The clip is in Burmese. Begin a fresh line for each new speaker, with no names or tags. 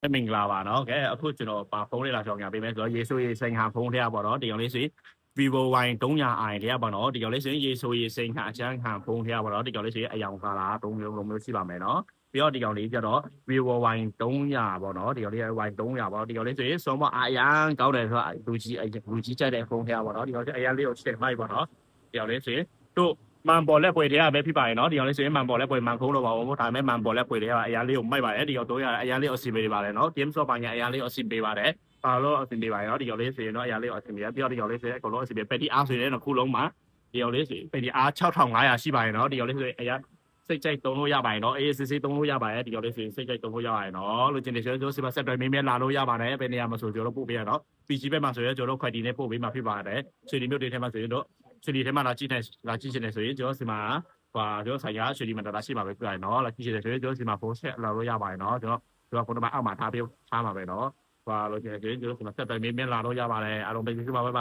မင်္ဂလာပါနော်ကဲအခုကျွန်တော်ပါဖုန်းလေးလာဆောင်ရပေးမယ်ဆိုတော့ရေဆိုရေစိန်ဟာဖုန်းထဲပေါ့နော်ဒီကောင်လေးဆို Vivo Y 300i တဲ့ပေါ့နော်ဒီကောင်လေးဆိုရေဆိုရေစိန်ဟာအချမ်းခံဖုန်းထဲပေါ့နော်ဒီကောင်လေးဆိုအယောင်ကာလာ3မျိုးလုံးမျိုးရှိပါမယ်နော်ပြီးတော့ဒီကောင်လေးကျတော့ Vivo Y 300ပေါ့နော်ဒီကောင်လေး Y 300ပေါ့ဒီကောင်လေးဆိုရင်စုံမအရန်ကောင်းတယ်ဆိုတော့လူကြီးကြိုက်တဲ့ဖုန်းထဲပေါ့နော်ဒီကောင်လေးအရန်လေးကိုချက်မိုက်ပေါ့နော်ဒီကောင်လေးဆိုရင်တို့မန်ပေါ်လက်ပွေတွေကပဲဖြစ်ပါရဲ့နော်ဒီကောင်လေးဆိုရင်မန်ပေါ်လက်ပွေမန်ခုံးတော့ပါဘူးဒါပေမဲ့မန်ပေါ်လက်ပွေတွေကအရန်လေးကိုမိုက်ပါတယ်ဒီကောင်300အရန်လေးကိုအစီပေးပါတယ်နော် Game Shop ပိုင်းကအရန်လေးကိုအစီပေးပါတယ်ပါလို့အစီပေးပါရောဒီကောင်လေးဆိုရင်တော့အရန်လေးကိုအစီပေးပြီးတော့ဒီကောင်လေးဆိုရင်အကုန်လုံးအစီပေးပက်တီအားဆိုရင်တော့ခုလုံးမှာဒီကောင်လေးဆိုရင်ပက်တီအား6500ရှိပါရဲ့နော်ဒီကောင်လေးဆိုရင်အရန်စိတ်ကြိုက်သုံးလို့ရပါရဲ့နော်အေးစစ်စစ်သုံးလို့ရပါရဲ့ဒီကောင်လေးဆိုရင်စိတ်ကြိုက်သုံးလို့ရပါရဲ့နော်လို့ကျင်နေဆိုတော့စီမဆက်တွယ်မင်းလာလို့ရပါတယ်ဘယ်နေရာမှာဆိုကျွန်တော်ပို့ပေးရနော် PC ဘက်မှာဆိုရင်ကျွန်တော်ခွက်တီနဲ့ပို့ပေးမှာဖြစ်ပါတယ်ဆွေဒီမျိုးတွေထဲမှာဆိုရင်တော့ဆွေဒီထဲမှာလာကြည့်နေဆိုရင်ကျွန်တော်စီမှာကျွန်တော်ဆိုင်ရာဆွေဒီမှာတာရှိမှာပဲပြရနော်လာကြည့်နေဆိုရင်ကျွန်တော်စီမှာဖုန်းဆက်လာလို့ရပါတယ်နော်ကျွန်တော်ဖုန်းနံပါတ်အောက်မှာထားပေးထားမှာပဲနော်လို့ကျင်နေဆိုရင်ကျွန်တော်စီမှာဆက်တွယ်မင်းလာလို့ရပါတယ်အားလုံးပဲကျေးဇူးပါဘိုင်